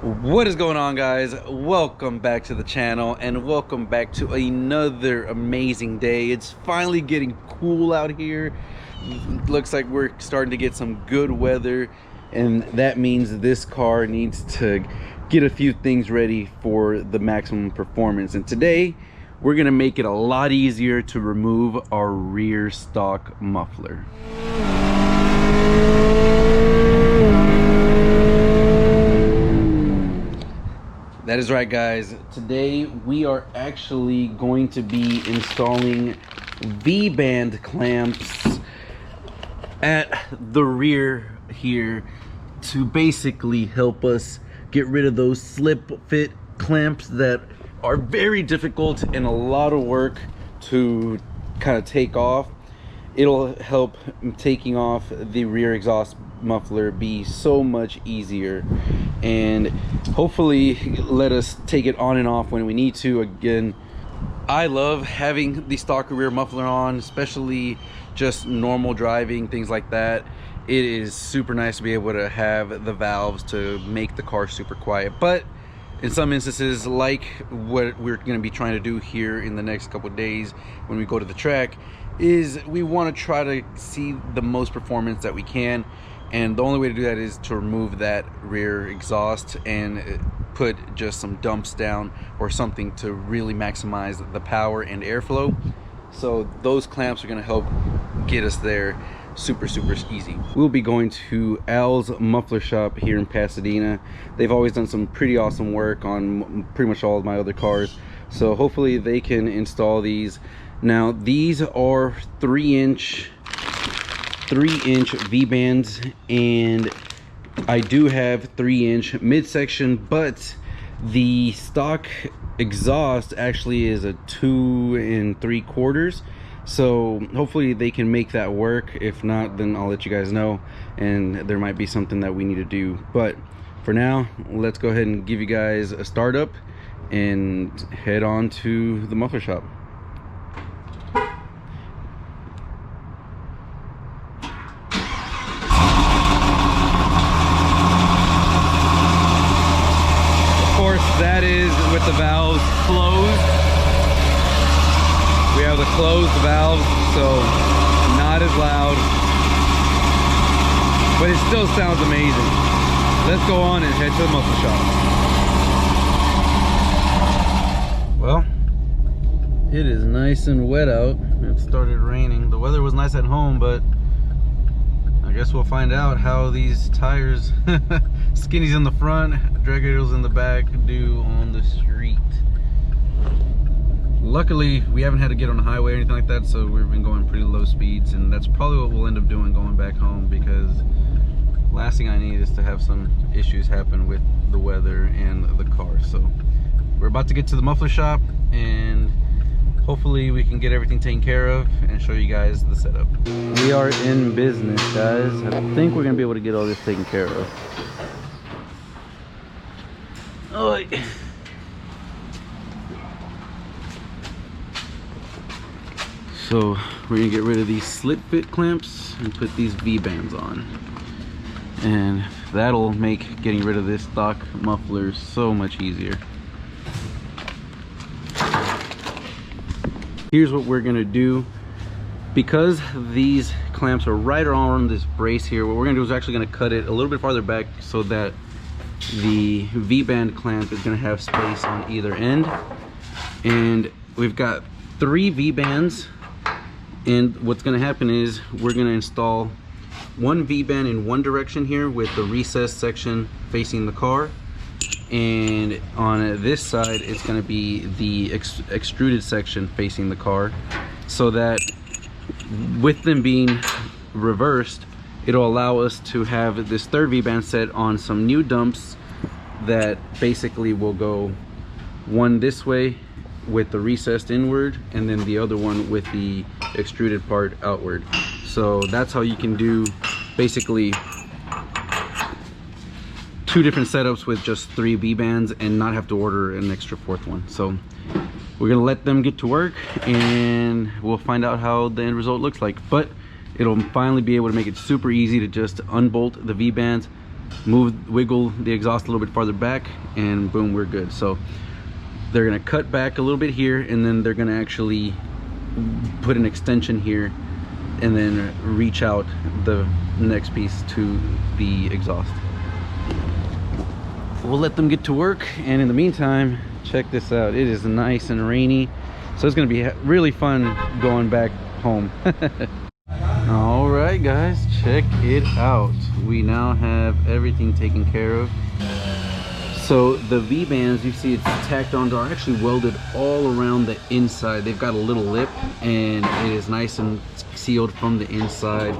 What is going on, guys? Welcome back to the channel and welcome back to another amazing day. It's finally getting cool out here. Looks like we're starting to get some good weather, and that means this car needs to get a few things ready for the maximum performance. And today we're gonna make it a lot easier to remove our rear stock muffler. That is right, guys. Today we are actually going to be installing V-band clamps at the rear here to basically help us get rid of those slip fit clamps that are very difficult and a lot of work to kind of take off. It'll help taking off the rear exhaust muffler be so much easier, and hopefully let us take it on and off when we need to. Again, I love having the stock rear muffler on, especially just normal driving, things like that. It is super nice to be able to have the valves to make the car super quiet. But in some instances, like what we're going to be trying to do here in the next couple of days when we go to the track, is we want to try to see the most performance that we can. And the only way to do that is to remove that rear exhaust and put just some dumps down or something to really maximize the power and airflow. So those clamps are going to help get us there super easy. We'll be going to Al's muffler shop here in Pasadena. They've always done some pretty awesome work on pretty much all of my other cars, so hopefully they can install these. Now these are 3-inch V-bands, and I do have 3-inch midsection, but the stock exhaust actually is a 2 3/4. So hopefully they can make that work. If not, then I'll let you guys know, and there might be something that we need to do. But for now, let's go ahead and give you guys a startup and head on to the muffler shop. That is with the valves closed. We have the closed valves, so not as loud, but it still sounds amazing. Let's go on and head to the muffler shop. Well, it is nice and wet out. It started raining. The weather was nice at home, but I guess we'll find out how these tires, skinnies in the front, drag rails in the back, do on the street. Luckily, we haven't had to get on the highway or anything like that, so we've been going pretty low speeds, and that's probably what we'll end up doing going back home, because last thing I need is to have some issues happen with the weather and the car. So we're about to get to the muffler shop, and hopefully we can get everything taken care of and show you guys the setup. We are in business, guys. I think we're gonna be able to get all this taken care of. Oh, so we're gonna get rid of these slip fit clamps and put these V-bands on, and that'll make getting rid of this stock muffler so much easier. Here's what we're gonna do. Because these clamps are right around this brace here, what we're gonna do is actually gonna cut it a little bit farther back so that the V-band clamp is gonna have space on either end. And we've got 3 V-bands, and what's gonna happen is we're gonna install 1 V-band in one direction here with the recessed section facing the car, and on this side it's going to be the extruded section facing the car, so that with them being reversed, it'll allow us to have this third V-band set on some new dumps that basically will go one this way with the recessed inward, and then the other one with the extruded part outward. So that's how you can do basically 2 different setups with just 3 V-bands and not have to order an extra 4th one. So we're gonna let them get to work, and we'll find out how the end result looks like. But it'll finally be able to make it super easy to just unbolt the V-bands, wiggle the exhaust a little bit farther back, and boom, we're good. So they're gonna cut back a little bit here, and then they're gonna actually put an extension here and then reach out the next piece to the exhaust. We'll let them get to work, and in the meantime, check this out. It is nice and rainy, so it's gonna be really fun going back home. All right guys, check it out. We now have everything taken care of. So the V-bands, you see it's tacked onto, are actually welded all around the inside. They've got a little lip, and it is nice and sealed from the inside,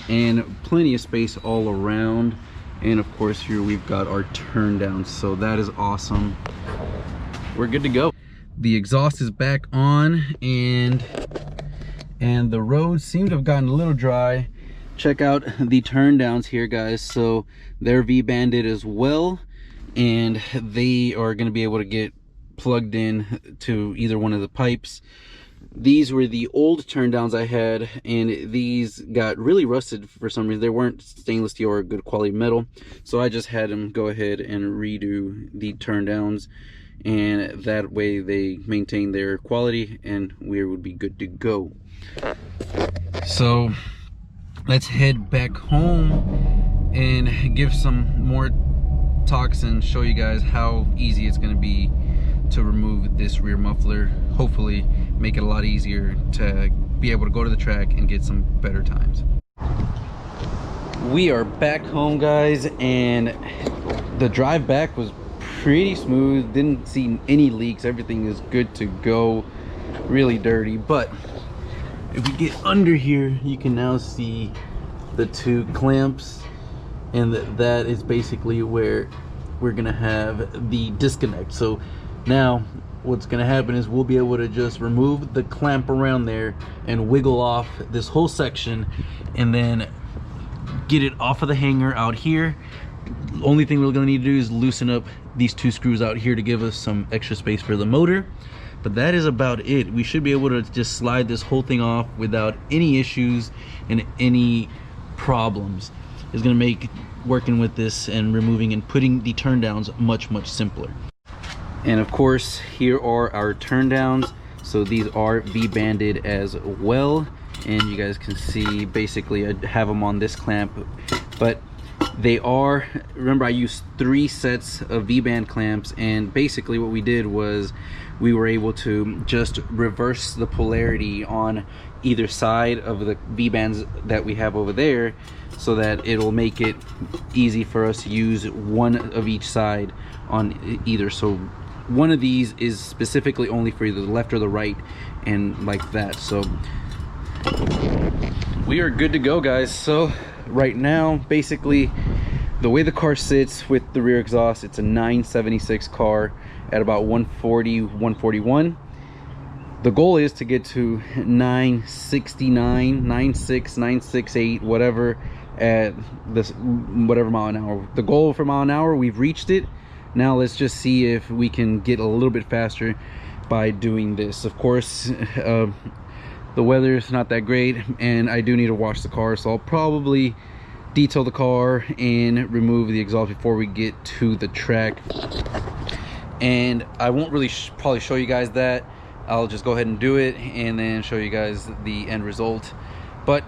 and plenty of space all around. And of course here we've got our turn downs, so that is awesome. We're good to go. The exhaust is back on, and the roads seem to have gotten a little dry. Check out the turn downs here, guys. So they're V-banded as well, and they are going to be able to get plugged in to either one of the pipes. These were the old turn downs I had, and these got really rusted for some reason. They weren't stainless steel or good quality metal, so I just had them go ahead and redo the turn downs, and that way they maintain their quality and we would be good to go. So let's head back home and give some more talks and show you guys how easy it's going to be to remove this rear muffler. Hopefully make it a lot easier to be able to go to the track and get some better times. We are back home, guys, and the drive back was pretty smooth. Didn't see any leaks. Everything is good to go. Really dirty, but if we get under here, you can now see the two clamps, and that is basically where we're gonna have the disconnect. So now what's gonna happen is we'll be able to just remove the clamp around there and wiggle off this whole section, and then get it off of the hanger out here. The only thing we're gonna need to do is loosen up these two screws out here to give us some extra space for the motor. But that is about it. We should be able to just slide this whole thing off without any issues and any problems. It's gonna make working with this and removing and putting the turn downs much simpler. And of course, here are our turn downs. So these are V-banded as well, and you guys can see basically I have them on this clamp, but they are, remember I used 3 sets of V-band clamps, and basically what we did was we were able to just reverse the polarity on either side of the V-bands that we have over there, so that it'll make it easy for us to use one of each side on either. So one of these is specifically only for either the left or the right, and like that. So we are good to go, guys. So right now, basically the way the car sits with the rear exhaust, it's a 976 car at about 140, 141. The goal is to get to 969, 96, 968, whatever, at this whatever mile an hour. The goal for mile an hour, we've reached it. Now let's just see if we can get a little bit faster by doing this. Of course, the weather is not that great, and I do need to wash the car, so I'll probably detail the car and remove the exhaust before we get to the track. And I won't really probably show you guys that. I'll just go ahead and do it and then show you guys the end result. But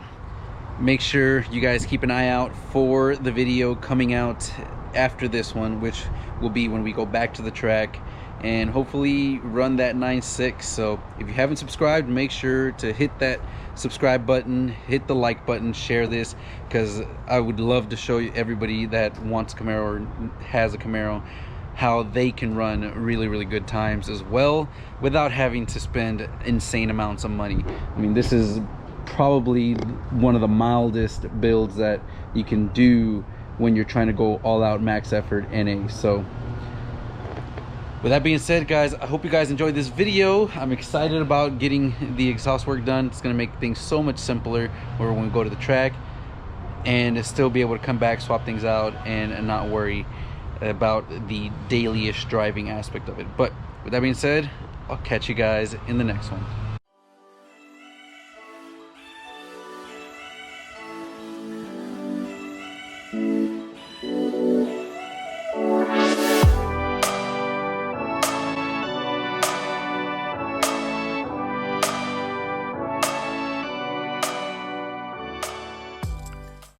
make sure you guys keep an eye out for the video coming out after this one, which will be when we go back to the track and hopefully run that 9.6. So if you haven't subscribed, make sure to hit that subscribe button, hit the like button, share this, because I would love to show you everybody that wants Camaro or has a Camaro how they can run really good times as well without having to spend insane amounts of money. I mean, this is probably one of the mildest builds that you can do when you're trying to go all out max effort NA. So with that being said, guys, I hope you guys enjoyed this video. I'm excited about getting the exhaust work done. It's gonna make things so much simpler when we go to the track, and still be able to come back, swap things out, and not worry about the daily-ish driving aspect of it. But with that being said, I'll catch you guys in the next one.